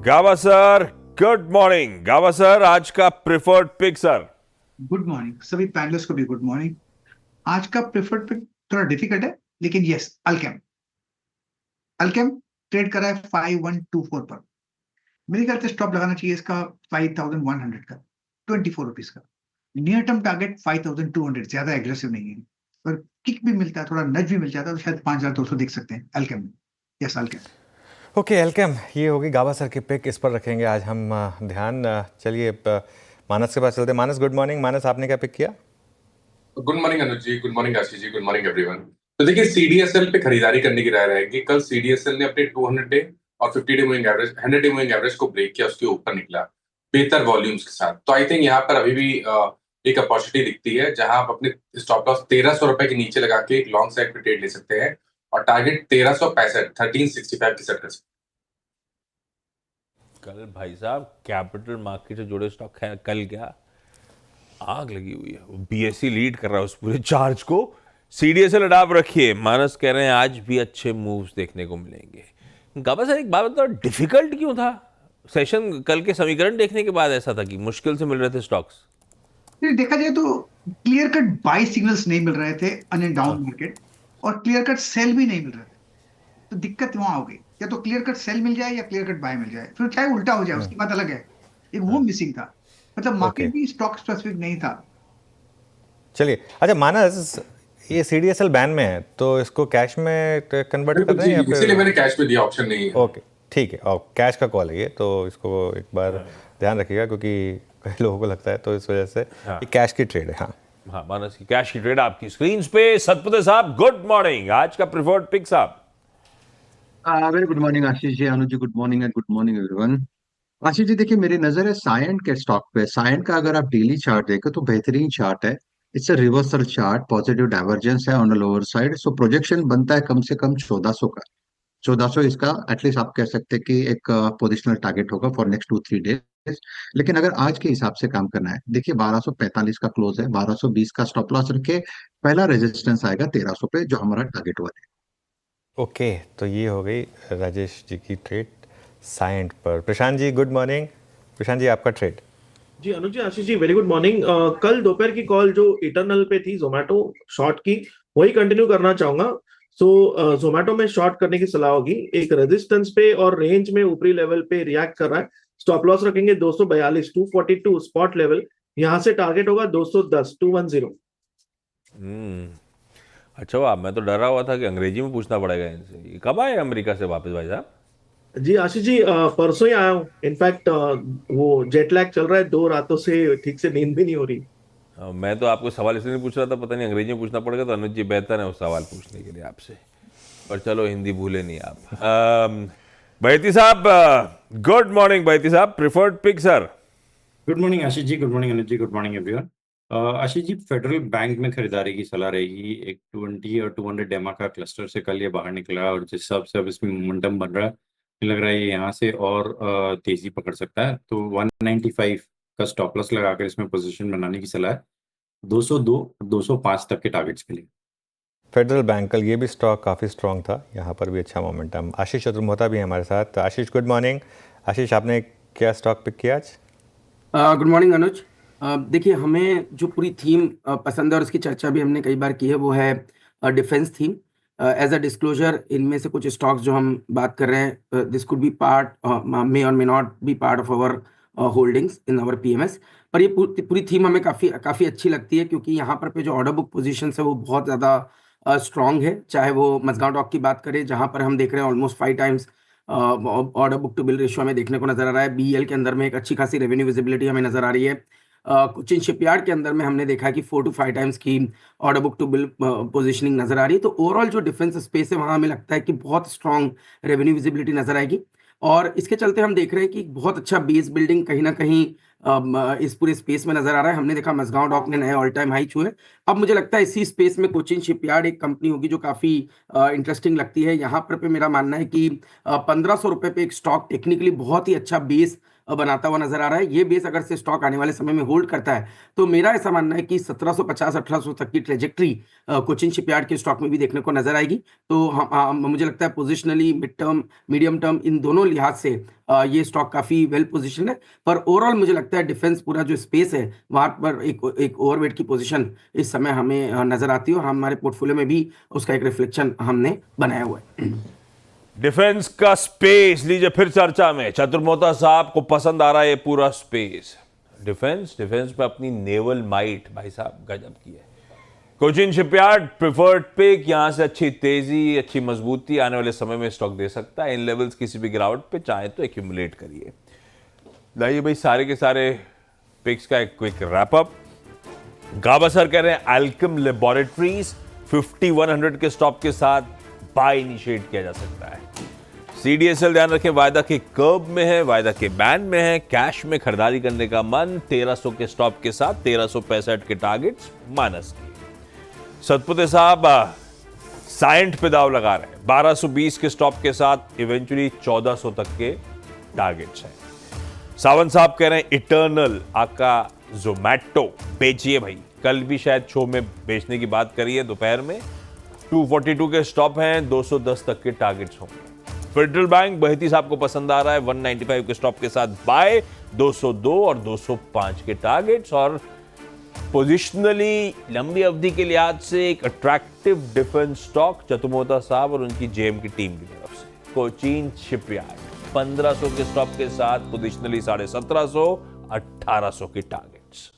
गावा sir, good morning. गावा sir, आज का preferred pick sir. Good morning सभी पैनलिस्ट को भी गुड मॉर्निंग। आज का प्रेफर्ड पिक थोड़ा डिफिकल्ट है, लेकिन यस, अल्केम। अल्केम ट्रेड कर रहा है 5124 पर। मेरे ख्याल से स्टॉप लगाना चाहिए इसका 5100 का, 24 रुपीज का। नियर टर्म टारगेट 5200, ज्यादा एग्रेसिव नहीं है, पर किक भी मिलता है, थोड़ा नज भी मिल जाता है तो शायद 5200 देख सकते हैं अल्केम में। यस, अल्केम। ओके एल्केम, ये होगी गावा सर की पिक, इस पर रखेंगे आज हम ध्यान। चलिए मानस के पास चलते हैं। मानस, गुड मॉर्निंग। मानस, आपने क्या पिक किया? Good morning Anuj ji, good morning Ashish ji, good morning everyone. तो देखिए, सीडीएसएल पे खरीदारी करने की राय रहेगी। कल सीडीएसएल ने अपने 200 डे और 50 day moving average, 100 day moving average को ब्रेक किया, उसके ऊपर निकला बेहतर वॉल्यूम्स के साथ। तो आई थिंक यहाँ पर अभी भी एक अपॉर्चुनिटी दिखती है जहां आप अपने स्टॉप लॉस 1300 रुपए के नीचे लगा के एक लॉन्ग साइड पे ट्रेड ले सकते हैं और टारगेट 1365 की सेट कर सकते हैं। कल भाई साहब कैपिटल मार्केट से जुड़े स्टॉक है, कल क्या आग लगी हुई है। बीएसई लीड कर रहा है उस पूरे चार्ज को। सीडीएसएल अडाप रखिए। मानस कह रहे हैं आज भी अच्छे मूव्स देखने को मिलेंगे। गावा सर, एक बात बताओ, डिफिकल्ट क्यों था सेशन? कल के समीकरण देखने के बाद ऐसा था कि मुश्किल से मिल रहे थे स्टॉक्स। देखा जाए तो क्लियर कट बाय सिग्नल्स नहीं मिल रहे थे अन एंड डाउन मार्केट, और क्लियर कट सेल भी नहीं मिल रहे थे। तो दिक्कत वहां हो गई, या तो क्लियर कट सेल मिल जाए या क्लियर कट बाय मिल जाए, फिर चाहे उल्टा हो जाए उसकी बात अलग है। एक वो मिसिंग था, मतलब मार्केट भी स्टॉक स्पेसिफिक नहीं था। चलिए, अच्छा मानस, ये सीडीएसएल बैन में है तो इसको कैश में कन्वर्ट कर रहे हैं या इसीलिए फिर? मैंने कैश में दिया, ऑप्शन नहीं है। ओके, ठीक है। और कैश का कॉल है ये, तो इसको एक बार ध्यान रखिएगा क्योंकि कई लोगों को लगता है, तो इस वजह से ये कैश की ट्रेड है। हाँ हाँ, मानस की कैश की ट्रेड आपकी स्क्रीन पे। सतपते साहब, गुड मॉर्निंग। आज का प्रिफर्ड पिक साहब। Very good morning Ashish ji, Anuj ji, good morning and good morning everyone. Ashish ji, देखिए मेरी नजर है सायंट के स्टॉक पे। सायंट का अगर आप डेली चार्ट देखें तो बेहतरीन चार्ट है। It's a reversal chart, positive divergence है on the lower side. So projection बनता है कम से कम 1400 का। 1400 इसका एटलीस्ट आप कह सकते हैं कि एक पोजिशनल टारगेट होगा फॉर नेक्स्ट 2-3 डेज। लेकिन अगर आज के हिसाब से काम करना है, देखिए 1245 का क्लोज है, 1220 का स्टॉप लॉस रखे। पहला रेजिस्टेंस आएगा 1300 पे, जो हमारा टारगेट हुआ है। ओके, तो ये हो गई राजेश जी की ट्रेड सायंट पर। Prashant ji, good morning. प्रशांत जी, आपका ट्रेड? जी अनुज जी, Ashish ji, very good morning. कल दोपहर की कॉल जो इटरनल पे थी जोमेटो शॉर्ट की, वही कंटिन्यू करना चाहूंगा। सो जोमेटो में शॉर्ट करने की सलाह होगी। एक रेजिस्टेंस पे और रेंज में ऊपरी लेवल पे रिएक्ट कर रहा है। स्टॉप लॉस रखेंगे 242, 242 स्पॉट लेवल। यहां से टारगेट होगा 210, 210। अच्छा, वाह, मैं तो डरा हुआ था कि अंग्रेजी में पूछना पड़ेगा इनसे। ये कब आए अमेरिका से वापस भाई साहब? जी आशीष जी, परसों ही आया हूँ। इनफैक्ट वो जेट लैग चल रहा है, 2 रातों से ठीक से नींद भी नहीं हो रही। मैं तो आपको सवाल इसलिए नहीं पूछ रहा था, पता नहीं अंग्रेजी में पूछना पड़ेगा, तो अनुज जी बेहतर है उस सवाल पूछने के लिए आपसे। पर चलो, हिंदी भूले नहीं आप। बैती साहब, गुड मॉर्निंग। बैती साहब, preferred pick sir. Good morning Ashish ji, good morning Anuj ji, good morning everyone. Ashish ji, Federal Bank में खरीदारी की सलाह रहेगी। एक 20 और 200 डेमा का क्लस्टर से कल ये बाहर निकला है और जिस हिसाब से अब इसमें मोमेंटम बन रहा है, मुझे लग रहा है ये यहाँ से और तेजी पकड़ सकता है। तो 195 का स्टॉप लॉस लगाकर इसमें पोजीशन बनाने की सलाह है, 202 205 तक के टारगेट्स के लिए। फेडरल बैंक, कल ये भी स्टॉक काफ़ी स्ट्रॉन्ग था, यहाँ पर भी अच्छा मोमेंटम। आशीष चतुर्मोहता भी है हमारे साथ। आशीष, गुड मॉर्निंग। आशीष, आपने क्या स्टॉक पिक किया आज? गुड मॉर्निंग अनुज। देखिए, हमें जो पूरी थीम पसंद है और उसकी चर्चा भी हमने कई बार की है, वो है defence theme. As a disclosure, इनमें से कुछ स्टॉक्स जो हम बात कर रहे हैं, this could be part, may और may not be part of our holdings in our PMS. पर ये पूरी थीम हमें काफ़ी अच्छी लगती है, क्योंकि यहाँ पर पे जो ऑर्डर बुक पोजीशन है वो बहुत ज़्यादा स्ट्रॉन्ग है। चाहे वो मजगांव डॉक की बात करें, जहाँ पर हम देख रहे हैं almost 5 times order book to bill ratio हमें देखने को नजर आ रहा है। बीईएल के अंदर में एक अच्छी खासी रेवेन्यू विजिबिलिटी हमें नजर आ रही है। कोचिन शिपयार्ड के अंदर में हमने देखा है कि 4 to 5 टाइम्स की order book to bill positioning नजर आ रही है। तो ओवरऑल जो डिफेंस स्पेस है, वहां हमें लगता है कि बहुत स्ट्रॉन्ग रेवेन्यू विजिबिलिटी नजर आएगी। और इसके चलते हम देख रहे हैं कि बहुत अच्छा बेस बिल्डिंग कहीं ना कहीं इस पूरे स्पेस में नजर आ रहा है। हमने देखा मजगांव डॉक ने नए ऑल टाइम हाई छुए। अब मुझे लगता है इसी स्पेस में कोचिन शिपयार्ड एक कंपनी होगी जो काफी इंटरेस्टिंग लगती है। यहाँ पर पे मेरा मानना है कि 1500 रुपए पे एक स्टॉक टेक्निकली बहुत ही अच्छा बेस बनाता हुआ नजर आ रहा है। ये बेस अगर से स्टॉक आने वाले समय में होल्ड करता है तो मेरा ऐसा मानना है कि 1750-1800 तक की ट्रेजेक्ट्री कोचिन शिपयार्ड के स्टॉक में भी देखने को नजर आएगी। तो मुझे लगता है positionally, mid term, medium term, इन दोनों लिहाज से ये स्टॉक काफी वेल पोजिशन है। पर ओवरऑल मुझे लगता है डिफेंस पूरा जो स्पेस है वहां पर एक ओवरवेट की पोजीशन इस समय हमें नजर आती है और हमारे पोर्टफोलियो में भी उसका एक रिफ्लेक्शन हमने बनाया हुआ है। डिफेंस का स्पेस लीजिए फिर चर्चा में। चतुर मोहता साहब को पसंद आ रहा है ये पूरा स्पेस। डिफेंस पे अपनी नेवल माइट भाई साहब गजब की है। कोचिन शिपयार्ड प्रिफर्ड पिक, यहां से अच्छी तेजी, अच्छी मजबूती आने वाले समय में स्टॉक दे सकता है। इन लेवल्स किसी भी गिरावट पे चाहे तो एक्यूमुलेट करिए। लाइए भाई सारे के सारे पिक्स का एक क्विक रैप अप। गाबा सर कह रहे हैं अल्केम लैबोरेटरीज 5100 के स्टॉप के साथ बाय इनिशिएट किया जा सकता है। सीडीएसएल ध्यान रखें वायदा के कर्ब में है, वायदा के बैंड में है। कैश में खरीदारी करने का मन, 1300 के स्टॉप के साथ 1365 के टारगेट्स माइनस किए। सतपुते साहब साइंट पे दाव लगा रहे हैं 1220 के स्टॉप के साथ इवेंचुअली 1400 तक के टारगेट्स हैं। सावंत साहब कह रहे हैं इटर्नल आका जोमैटो बेचिए भाई। कल भी शायद शो में बेचने की बात करी है दोपहर में। 242 के स्टॉप हैं, 210 तक के टारगेट्स होंगे। फेडरल बैंक बहती साहब को पसंद आ रहा है 195 के स्टॉप के साथ बाय, 202 और 205 के टारगेट्स। और पोजिशनली लंबी अवधि के लिहाज से एक अट्रैक्टिव डिफेंस स्टॉक चतुर्मोहता साहब और उनकी जेएम की टीम की तरफ से कोचीन शिपयार्ड 1500 के स्टॉप के साथ पोजिशनली 1750, 1800 के टारगेट्स।